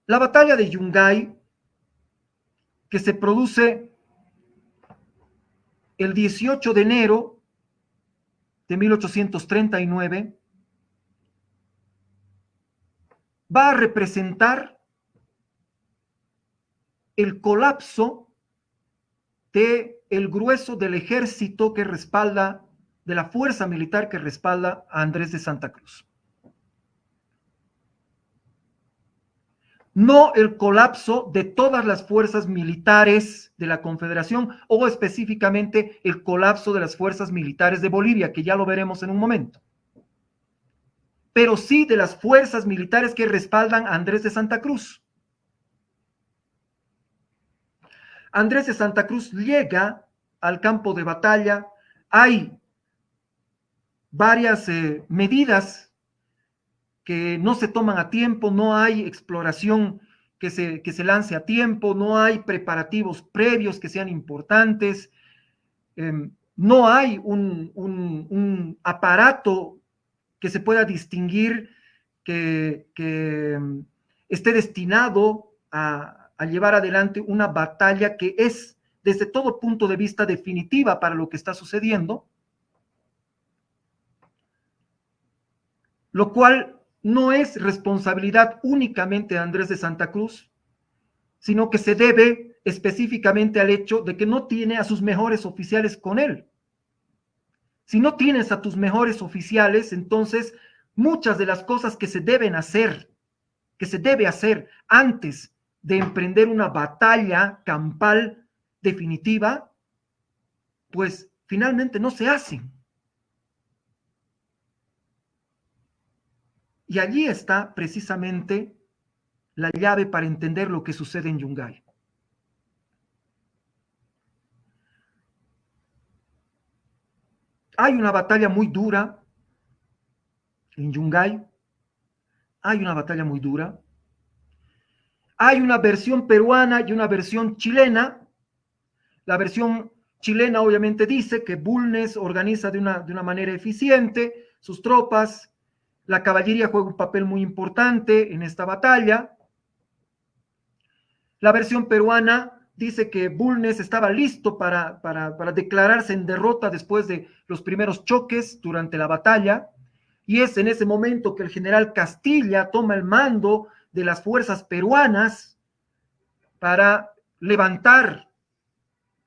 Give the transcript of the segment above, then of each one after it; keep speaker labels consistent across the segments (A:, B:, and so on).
A: La batalla de Yungay, que se produce el 18 de enero de 1839, va a representar el colapso del grueso del ejército que respalda, de la fuerza militar que respalda a Andrés de Santa Cruz. No el colapso de todas las fuerzas militares de la Confederación o específicamente el colapso de las fuerzas militares de Bolivia, que ya lo veremos en un momento, pero sí de las fuerzas militares que respaldan a Andrés de Santa Cruz. Andrés de Santa Cruz llega al campo de batalla, hay varias medidas que no se toman a tiempo, no hay exploración que se lance a tiempo, no hay preparativos previos que sean importantes, no hay un aparato que se pueda distinguir que esté destinado a llevar adelante una batalla que es desde todo punto de vista definitiva para lo que está sucediendo, lo cual no es responsabilidad únicamente de Andrés de Santa Cruz, sino que se debe específicamente al hecho de que no tiene a sus mejores oficiales con él. Si no tienes a tus mejores oficiales, entonces muchas de las cosas que se deben hacer, que se debe hacer antes de emprender una batalla campal definitiva, pues finalmente no se hacen. Y allí está precisamente la llave para entender lo que sucede en Yungay. Hay una batalla muy dura en Yungay, hay una batalla muy dura. Hay una versión peruana y una versión chilena. La versión chilena obviamente dice que Bulnes organiza de una manera eficiente sus tropas, la caballería juega un papel muy importante en esta batalla. La versión peruana dice que Bulnes estaba listo para declararse en derrota después de los primeros choques durante la batalla, y es en ese momento que el general Castilla toma el mando de las fuerzas peruanas para levantar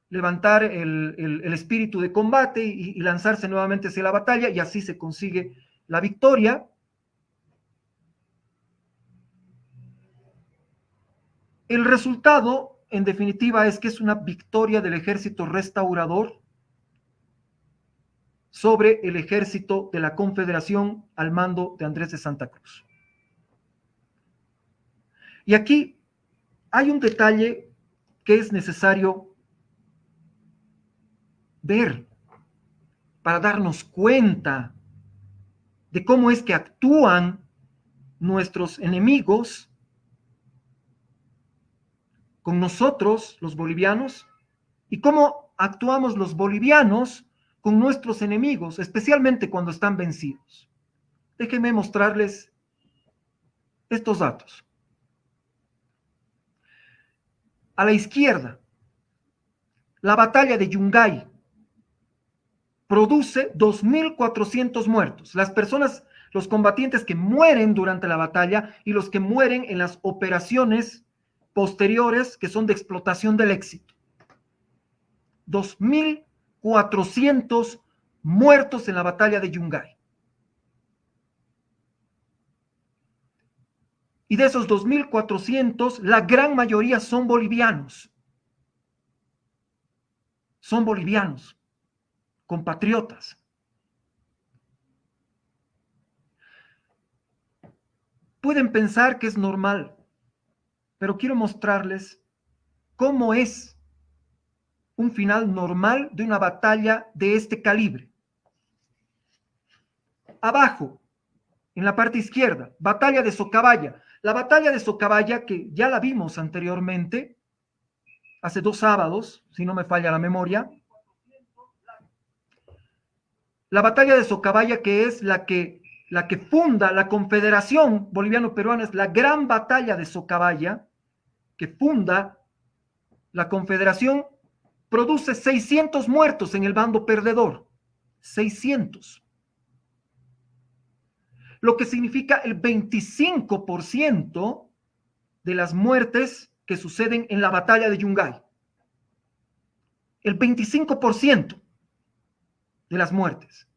A: el espíritu de combate y lanzarse nuevamente hacia la batalla, y así se consigue la victoria. El resultado, en definitiva, es que es una victoria del ejército restaurador sobre el ejército de la Confederación al mando de Andrés de Santa Cruz. Y aquí hay un detalle que es necesario ver para darnos cuenta de cómo es que actúan nuestros enemigos con nosotros, los bolivianos, y cómo actuamos los bolivianos con nuestros enemigos, especialmente cuando están vencidos. Déjenme mostrarles estos datos. A la izquierda, la batalla de Yungay produce 2.400 muertos. Las personas, los combatientes que mueren durante la batalla y los que mueren en las operaciones posteriores que son de explotación del éxito. 2.400 muertos en la batalla de Yungay. Y de esos 2.400, la gran mayoría son bolivianos. Son bolivianos, compatriotas. Pueden pensar que es normal, pero quiero mostrarles cómo es un final normal de una batalla de este calibre. Abajo, en la parte izquierda, batalla de Socabaya. La batalla de Socabaya, que ya la vimos anteriormente, hace 2 sábados, si no me falla la memoria. La batalla de Socabaya, que es la que la que funda la Confederación Boliviano-Peruana, es la Gran Batalla de Socabaya, que funda la Confederación, produce 600 muertos en el bando perdedor. 600. Lo que significa el 25% de las muertes que suceden en la batalla de Yungay. El 25% de las muertes.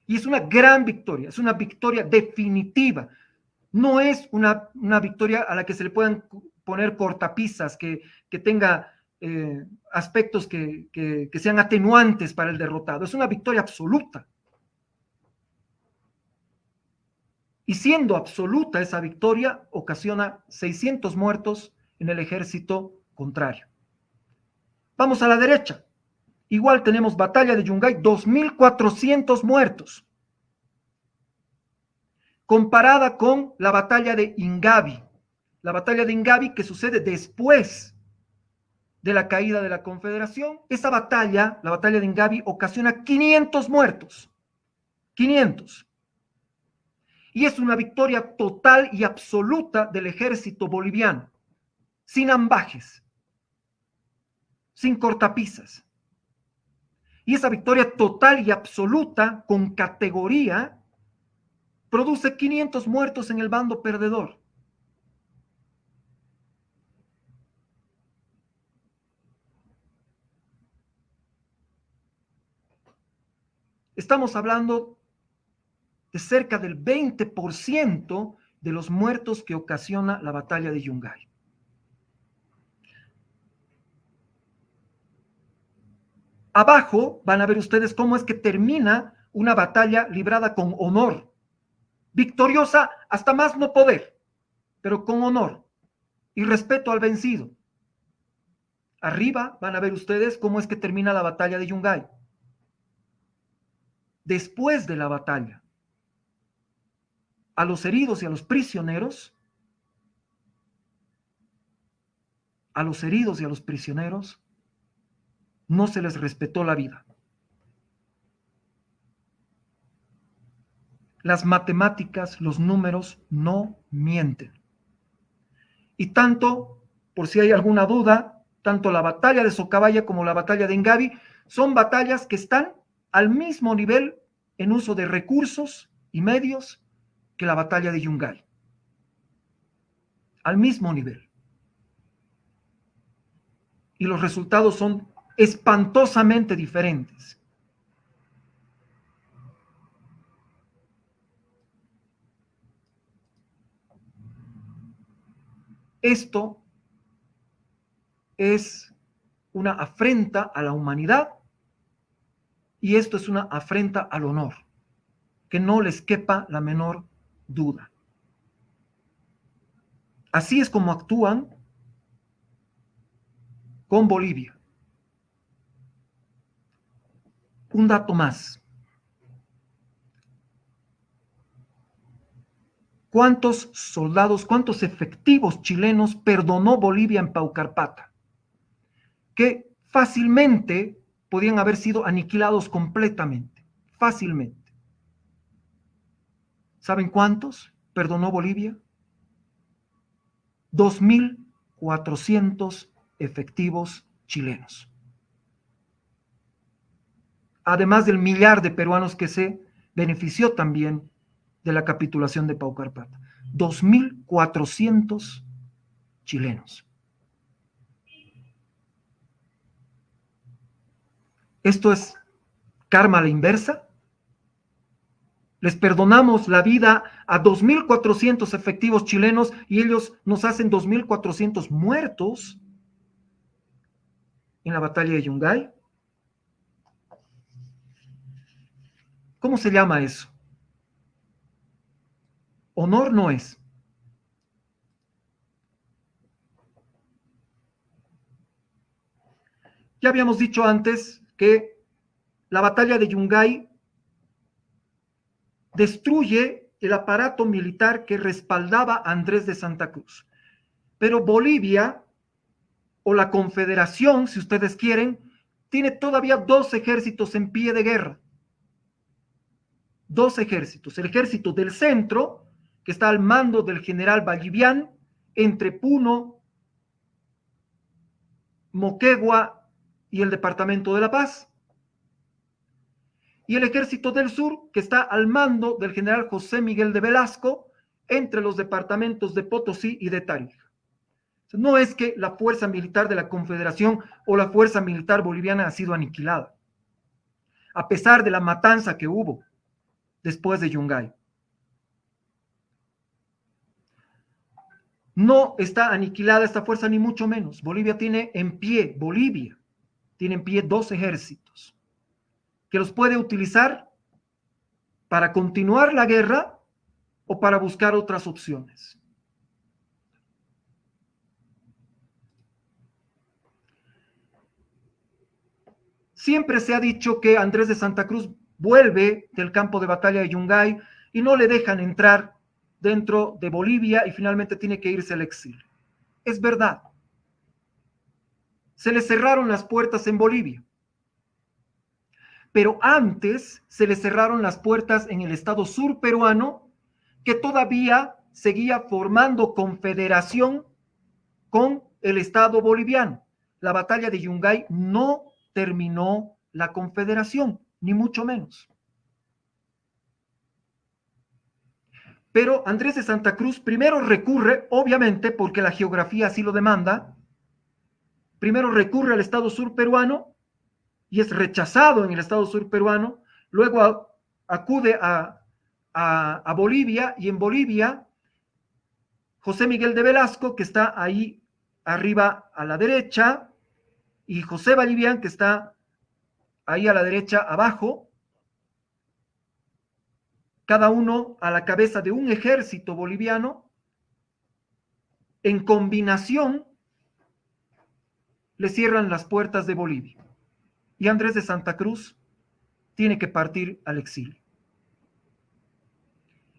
A: Y es una gran victoria, es una victoria definitiva. No es una victoria a la que se le puedan poner cortapisas, que tenga aspectos que sean atenuantes para el derrotado. Es una victoria absoluta. Y siendo absoluta esa victoria, ocasiona 600 muertos en el ejército contrario. Vamos a la derecha. Igual tenemos batalla de Yungay, 2.400 muertos. Comparada con la batalla de Ingabi. La batalla de Ingabi que sucede después de la caída de la Confederación. Esa batalla, la batalla de Ingabi, ocasiona 500 muertos. 500. Y es una victoria total y absoluta del ejército boliviano, sin ambajes, sin cortapisas. Y esa victoria total y absoluta, con categoría, produce 500 muertos en el bando perdedor. Estamos hablando de cerca del 20% de los muertos que ocasiona la batalla de Yungay. Abajo van a ver ustedes cómo es que termina una batalla librada con honor, victoriosa hasta más no poder, pero con honor y respeto al vencido. Arriba van a ver ustedes cómo es que termina la batalla de Yungay. Después de la batalla, a los heridos y a los prisioneros, no se les respetó la vida. Las matemáticas, los números no mienten. Y tanto, por si hay alguna duda, tanto la batalla de Socabaya como la batalla de Ingabi son batallas que están al mismo nivel en uso de recursos y medios que la batalla de Yungay. Al mismo nivel. Y los resultados son espantosamente diferentes. Esto es una afrenta a la humanidad y esto es una afrenta al honor, que no les quepa la menor duda. Así es como actúan con Bolivia. Un dato más. ¿Cuántos soldados, cuántos efectivos chilenos perdonó Bolivia en Paucarpata? Que fácilmente podían haber sido aniquilados completamente, fácilmente. ¿Saben cuántos perdonó Bolivia? 2.400 efectivos chilenos. Además del millar de peruanos que se benefició también de la capitulación de Paucarpata. 2.400 chilenos. ¿Esto es karma a la inversa? Les perdonamos la vida a 2.400 efectivos chilenos y ellos nos hacen 2.400 muertos en la batalla de Yungay. ¿Cómo se llama eso? Honor no es. Ya habíamos dicho antes que la batalla de Yungay destruye el aparato militar que respaldaba a Andrés de Santa Cruz. Pero Bolivia, o la Confederación, si ustedes quieren, tiene todavía 2 ejércitos en pie de guerra. dos ejércitos. El ejército del centro, que está al mando del general Vallivian, entre Puno, Moquegua y el departamento de La Paz. Y el ejército del sur, que está al mando del general José Miguel de Velasco, entre los departamentos de Potosí y de Tarija. No es que la fuerza militar de la Confederación o la fuerza militar boliviana ha sido aniquilada, a pesar de la matanza que hubo después de Yungay. No está aniquilada esta fuerza, ni mucho menos. Bolivia tiene en pie dos ejércitos que los puede utilizar para continuar la guerra o para buscar otras opciones. Siempre se ha dicho que Andrés de Santa Cruz vuelve del campo de batalla de Yungay y no le dejan entrar dentro de Bolivia y finalmente tiene que irse al exilio. Es verdad. Se le cerraron las puertas en Bolivia. Pero antes se le cerraron las puertas en el estado sur peruano, que todavía seguía formando confederación con el estado boliviano. La batalla de Yungay no terminó la confederación, ni mucho menos. Pero Andrés de Santa Cruz primero recurre, obviamente, porque la geografía así lo demanda, primero recurre al estado sur peruano y es rechazado en el estado sur peruano, luego acude a Bolivia, y en Bolivia José Miguel de Velasco, que está ahí arriba a la derecha, y José Vallivian, que está ahí a la derecha abajo, cada uno a la cabeza de un ejército boliviano, en combinación le cierran las puertas de Bolivia. Y Andrés de Santa Cruz tiene que partir al exilio.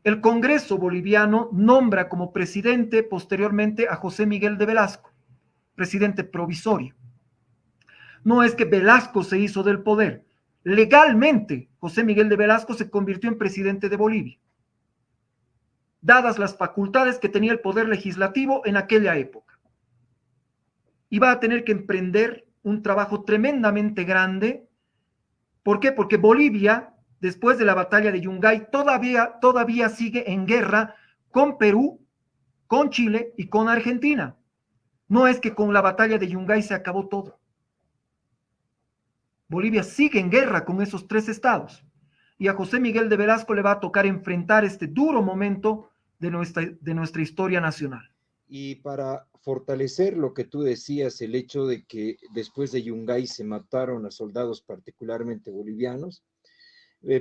A: El Congreso boliviano nombra como presidente posteriormente a José Miguel de Velasco, presidente provisorio. No es que Velasco se hizo del poder. Legalmente, José Miguel de Velasco se convirtió en presidente de Bolivia, dadas las facultades que tenía el poder legislativo en aquella época. Y va a tener que emprender un trabajo tremendamente grande. ¿Por qué? Porque Bolivia, después de la batalla de Yungay, todavía sigue en guerra con Perú, con Chile y con Argentina. No es que con la batalla de Yungay se acabó todo. Bolivia sigue en guerra con esos tres estados. Y a José Miguel de Velasco le va a tocar enfrentar este duro momento de nuestra historia nacional.
B: Y para fortalecer lo que tú decías, el hecho de que después de Yungay se mataron a soldados particularmente bolivianos,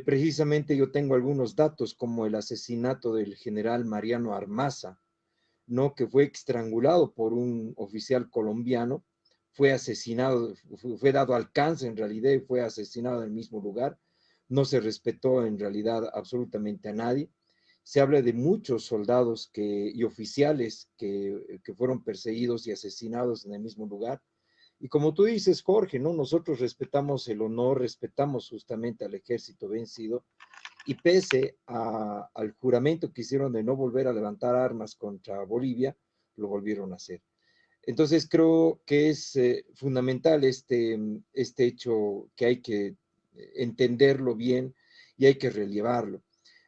B: precisamente yo tengo algunos datos como el asesinato del general Mariano Armaza, ¿no? Que fue estrangulado por un oficial colombiano, fue asesinado, fue dado alcance en realidad y fue asesinado en el mismo lugar, no se respetó en realidad absolutamente a nadie. Se habla de muchos soldados y oficiales que fueron perseguidos y asesinados en el mismo lugar. Y como tú dices, Jorge, ¿no? Nosotros respetamos el honor, respetamos justamente al ejército vencido, y pese al juramento que hicieron de no volver a levantar armas contra Bolivia, lo volvieron a hacer. Entonces creo que es fundamental este hecho, que hay que entenderlo bien y hay que relevarlo.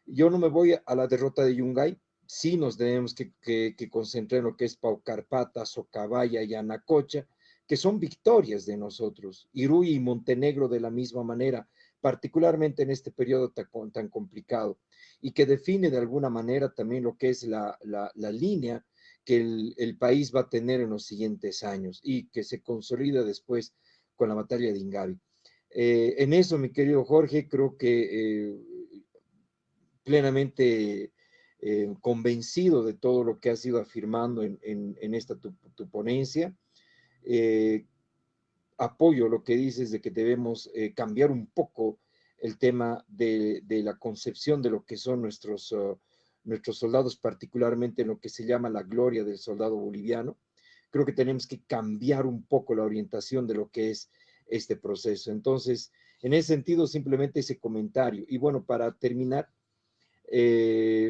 B: Yo no me voy a la derrota de Yungay, sí nos tenemos que concentrar en lo que es Paucarpata, Socabaya y Anacocha, que son victorias de nosotros. Iruy y Montenegro de la misma manera, particularmente en este periodo tan complicado, y que define de alguna manera también lo que es la línea que el país va a tener en los siguientes años y que se consolida después con la batalla de Ingavi. En eso, mi querido Jorge, creo que plenamente convencido de todo lo que has ido afirmando en esta tu ponencia. Apoyo lo que dices de que debemos cambiar un poco el tema de la concepción de lo que son nuestros soldados, particularmente en lo que se llama la gloria del soldado boliviano. Creo que tenemos que cambiar un poco la orientación de lo que es este proceso. Entonces, En ese sentido, simplemente ese comentario. Y bueno, para terminar,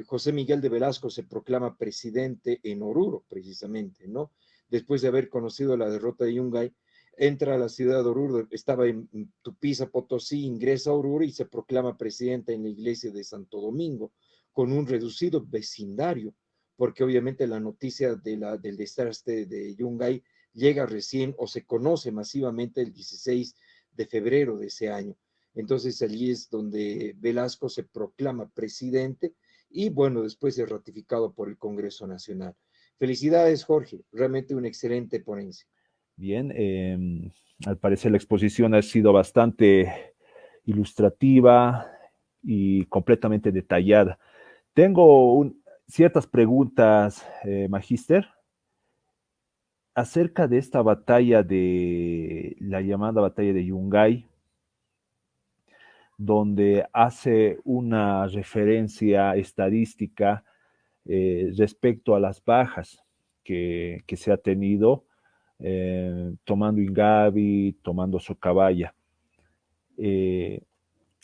B: José Miguel de Velasco se proclama presidente en Oruro, precisamente, ¿no? Después de haber conocido la derrota de Yungay, entra a la ciudad de Oruro, estaba en Tupiza, Potosí, ingresa a Oruro y se proclama presidente en la iglesia de Santo Domingo, con un reducido vecindario, porque obviamente la noticia del desastre de Yungay llega recién o se conoce masivamente el 16 de febrero de ese año. Entonces allí es donde Velasco se proclama presidente y bueno, después es ratificado por el Congreso Nacional. Felicidades, Jorge, realmente una excelente ponencia.
C: Bien, al parecer la exposición ha sido bastante ilustrativa y completamente detallada. Tengo ciertas preguntas, Magíster, acerca de esta batalla de la llamada batalla de Yungay, donde hace una referencia estadística respecto a las bajas que se ha tenido tomando Ingavi, tomando Socabaya.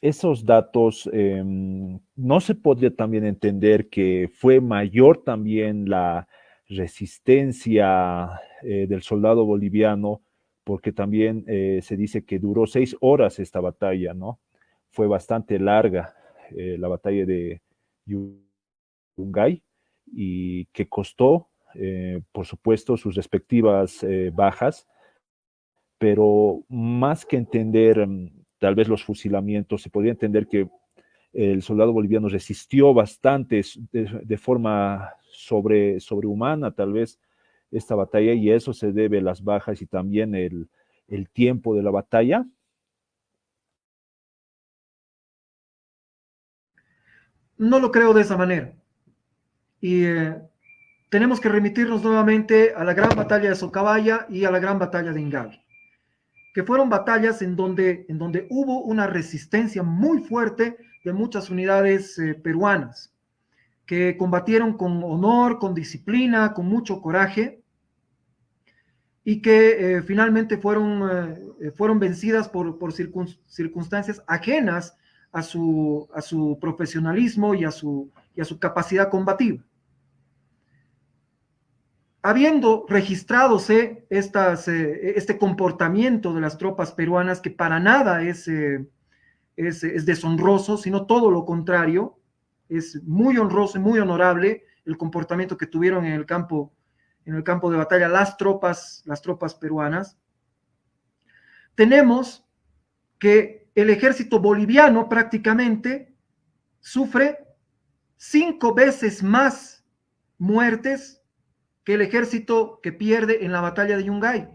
C: Esos datos, no se podría también entender que fue mayor también la resistencia del soldado boliviano, porque también se dice que duró 6 horas esta batalla, ¿no? Fue bastante larga la batalla de Yungay y que costó, por supuesto, sus respectivas bajas, pero más que entender tal vez los fusilamientos, se podría entender que el soldado boliviano resistió bastante de forma sobrehumana, tal vez, esta batalla, y eso se debe a las bajas y también el tiempo de la batalla.
A: No lo creo de esa manera. Y tenemos que remitirnos nuevamente a la gran batalla de Socabaya y a la gran batalla de Ingavi, que fueron batallas en donde hubo una resistencia muy fuerte de muchas unidades peruanas, que combatieron con honor, con disciplina, con mucho coraje, y que finalmente fueron vencidas por circunstancias ajenas a su profesionalismo y a su capacidad combativa. Habiendo registradose este comportamiento de las tropas peruanas, que para nada es deshonroso, sino todo lo contrario, es muy honroso y muy honorable el comportamiento que tuvieron en el campo de batalla las tropas peruanas. Tenemos que el ejército boliviano prácticamente sufre 5 veces más muertes que el ejército que pierde en la batalla de Yungay,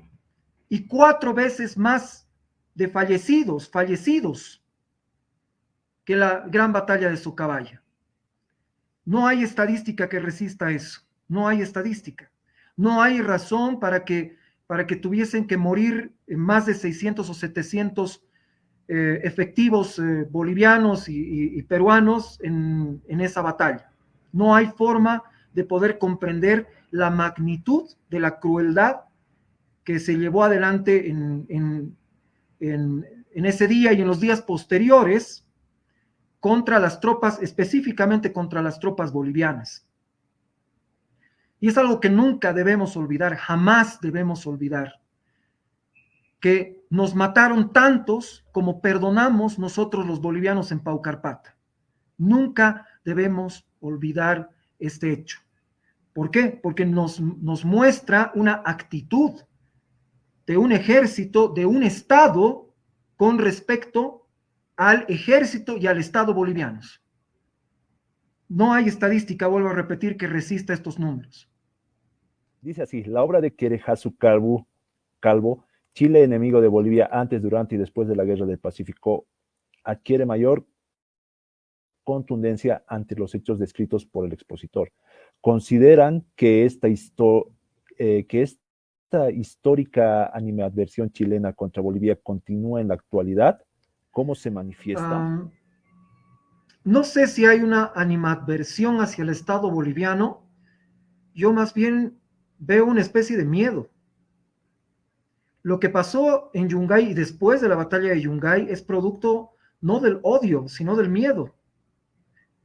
A: y 4 veces más de fallecidos que la gran batalla de Socabaya. No hay estadística que resista eso, no hay estadística. No hay razón para que tuviesen que morir más de 600 o 700 efectivos bolivianos y peruanos en esa batalla. No hay forma de poder comprender la magnitud de la crueldad que se llevó adelante en ese día y en los días posteriores contra las tropas, específicamente contra las tropas bolivianas. Y es algo que nunca debemos olvidar, jamás debemos olvidar, que nos mataron tantos como perdonamos nosotros los bolivianos en Paucarpata. Nunca debemos olvidar este hecho. ¿Por qué? Porque nos muestra una actitud de un ejército, de un Estado, con respecto al ejército y al Estado bolivianos. No hay estadística, vuelvo a repetir, que resista estos números.
C: Dice así: la obra de Querejazu Calvo, Chile enemigo de Bolivia antes, durante y después de la Guerra del Pacífico, adquiere mayor contundencia ante los hechos descritos por el expositor. ¿Consideran que esta histórica animadversión chilena contra Bolivia continúa en la actualidad? ¿Cómo se manifiesta?
A: No sé si hay una animadversión hacia el Estado boliviano. Yo más bien veo una especie de miedo. Lo que pasó en Yungay y después de la batalla de Yungay es producto no del odio, sino del miedo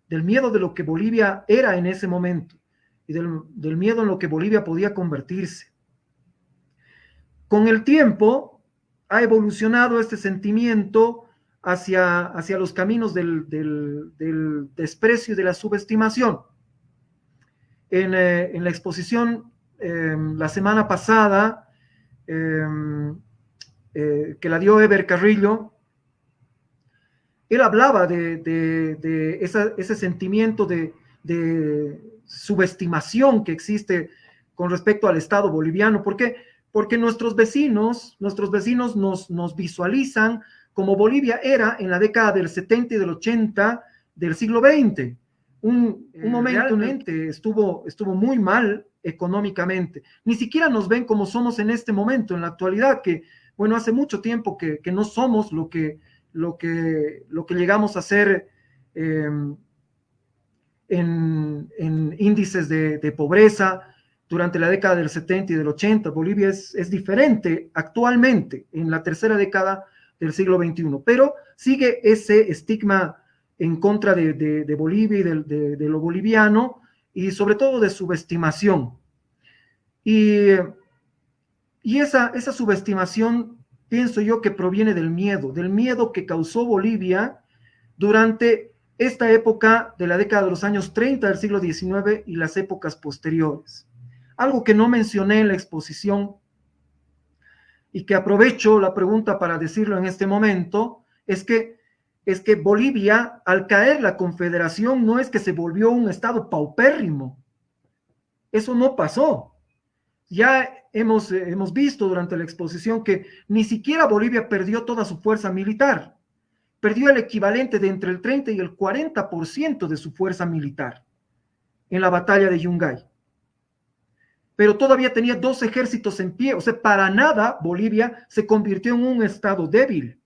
A: de lo que Bolivia era en ese momento y del miedo en lo que Bolivia podía convertirse. Con el tiempo ha evolucionado este sentimiento hacia los caminos del desprecio y de la subestimación. En la exposición la semana pasada que la dio Eber Carrillo, él hablaba de ese sentimiento de subestimación que existe con respecto al Estado boliviano. ¿Por qué? Porque nuestros vecinos nos visualizan como Bolivia era en la década del 70 y del 80 del siglo XX. Un momento en que estuvo muy mal económicamente. Ni siquiera nos ven como somos en este momento, en la actualidad, que, bueno, hace mucho tiempo que no somos lo que llegamos a ser en índices de pobreza durante la década del 70 y del 80. Bolivia es diferente actualmente, en la tercera década del siglo XXI, pero sigue ese estigma en contra de Bolivia y de lo boliviano, y sobre todo de subestimación. Y esa subestimación, pienso yo, que proviene del miedo que causó Bolivia durante esta época de la década de los años 30 del siglo XIX y las épocas posteriores. Algo que no mencioné en la exposición y que aprovecho la pregunta para decirlo en este momento, es que Bolivia, al caer la Confederación, no es que se volvió un estado paupérrimo. Eso no pasó. Ya hemos visto durante la exposición que ni siquiera Bolivia perdió toda su fuerza militar. Perdió el equivalente de entre el 30 y el 40% de su fuerza militar en la batalla de Yungay. Pero todavía tenía 2 ejércitos en pie. O sea, para nada Bolivia se convirtió en un estado débil.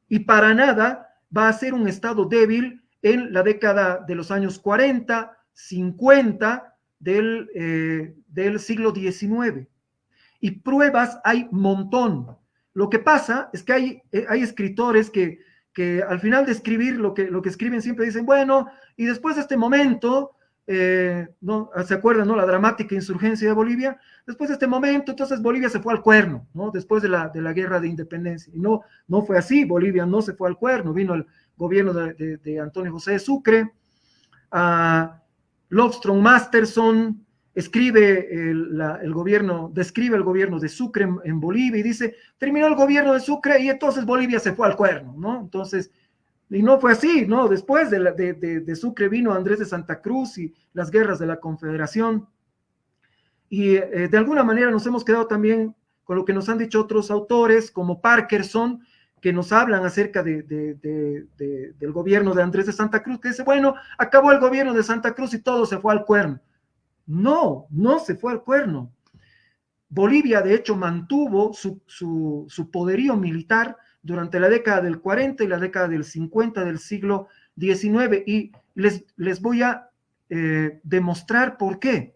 A: Y para nada va a ser un estado débil en la década de los años 40, 50 del siglo XIX. Y pruebas hay un montón. Lo que pasa es que hay escritores que al final de escribir lo que escriben siempre dicen, bueno, y después de este momento, ¿no? ¿Se acuerdan, no? La dramática insurgencia de Bolivia. Después de este momento, entonces Bolivia se fue al cuerno, ¿no? Después de la guerra de independencia. Y no fue así. Bolivia no se fue al cuerno. Vino el gobierno de Antonio José de Sucre. Lofstrom Masterson describe el gobierno de Sucre en Bolivia y dice, terminó el gobierno de Sucre y entonces Bolivia se fue al cuerno, ¿no? Entonces, y no fue así, ¿no? Después de Sucre vino Andrés de Santa Cruz y las guerras de la Confederación. Y de alguna manera nos hemos quedado también con lo que nos han dicho otros autores, como Parkerson, que nos hablan acerca del gobierno de Andrés de Santa Cruz, que dice, bueno, acabó el gobierno de Santa Cruz y todo se fue al cuerno. No se fue al cuerno. Bolivia, de hecho, mantuvo su poderío militar durante la década del 40 y la década del 50 del siglo XIX, y les voy a demostrar por qué.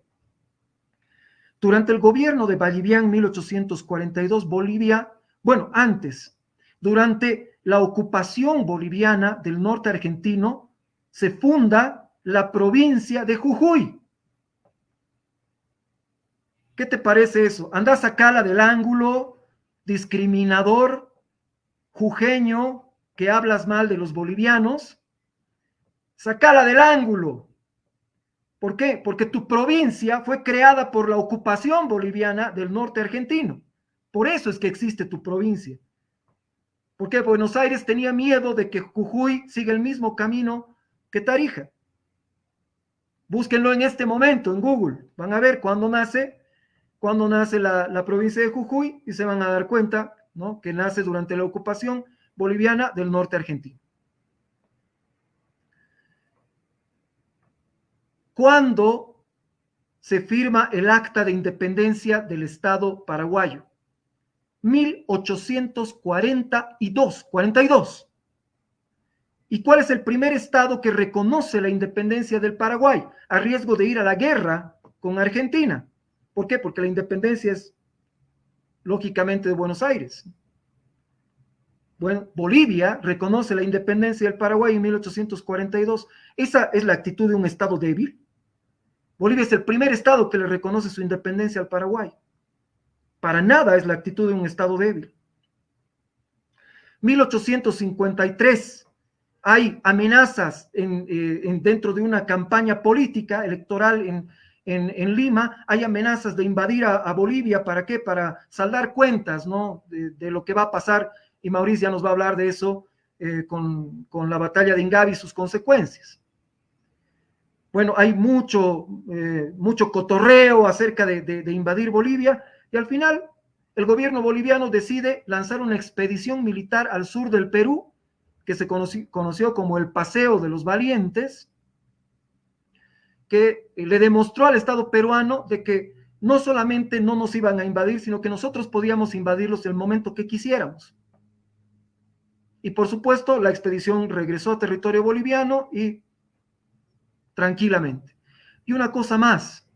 A: Durante el gobierno de Ballivián, 1842, Bolivia, bueno, antes, durante la ocupación boliviana del norte argentino, se funda la provincia de Jujuy. ¿Qué te parece eso? Anda a sacarla del ángulo, discriminador, jujeño, que hablas mal de los bolivianos. Sacala del ángulo. ¿Por qué? Porque tu provincia fue creada por la ocupación boliviana del norte argentino. Por eso es que existe tu provincia. Porque Buenos Aires tenía miedo de que Jujuy siga el mismo camino que Tarija. Búsquenlo en este momento en Google. Van a ver cuándo nace la provincia de Jujuy y se van a dar cuenta, ¿no?, que nace durante la ocupación boliviana del norte argentino. ¿Cuándo se firma el acta de independencia del Estado paraguayo? 1842. ¿Y cuál es el primer estado que reconoce la independencia del Paraguay a riesgo de ir a la guerra con Argentina? ¿Por qué? Porque la independencia es lógicamente de Buenos Aires. Bueno, Bolivia reconoce la independencia del Paraguay en 1842. Esa es la actitud de un Estado débil. Bolivia es el primer Estado que le reconoce su independencia al Paraguay. Para nada es la actitud de un Estado débil. 1853, hay amenazas dentro de una campaña política electoral en Lima, hay amenazas de invadir a Bolivia. ¿Para qué? Para saldar cuentas, ¿no? De lo que va a pasar, y Mauricio ya nos va a hablar de eso con la batalla de Ingavi y sus consecuencias. Bueno, hay mucho cotorreo acerca de invadir Bolivia, y al final el gobierno boliviano decide lanzar una expedición militar al sur del Perú, que se conoció como el Paseo de los Valientes, que le demostró al Estado peruano de que no solamente no nos iban a invadir, sino que nosotros podíamos invadirlos el momento que quisiéramos. Y por supuesto, la expedición regresó a territorio boliviano y tranquilamente. Y una cosa más,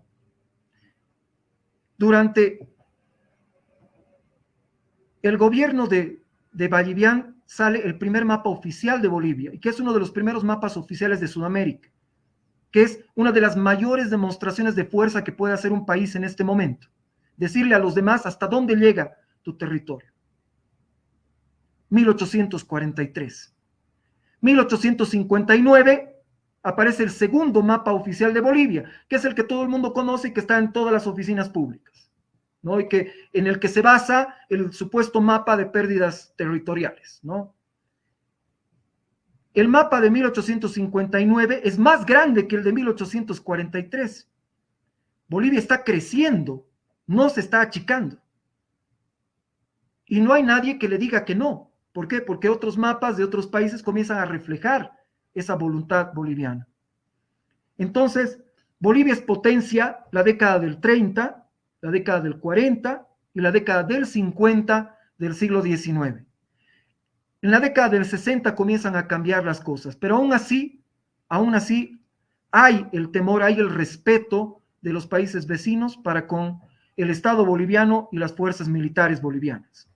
A: durante el gobierno de Ballivián sale el primer mapa oficial de Bolivia, y que es uno de los primeros mapas oficiales de Sudamérica, que es una de las mayores demostraciones de fuerza que puede hacer un país en este momento. Decirle a los demás hasta dónde llega tu territorio. 1843. 1859 aparece el segundo mapa oficial de Bolivia, que es el que todo el mundo conoce y que está en todas las oficinas públicas, ¿no? Y en el que se basa el supuesto mapa de pérdidas territoriales, ¿no? El mapa de 1859 es más grande que el de 1843. Bolivia está creciendo, no se está achicando. Y no hay nadie que le diga que no. ¿Por qué? Porque otros mapas de otros países comienzan a reflejar esa voluntad boliviana. Entonces, Bolivia es potencia la década del 30, la década del 40 y la década del 50 del siglo XIX. En la década del 60 comienzan a cambiar las cosas, pero aún así hay el temor, hay el respeto de los países vecinos para con el Estado boliviano y las fuerzas militares bolivianas.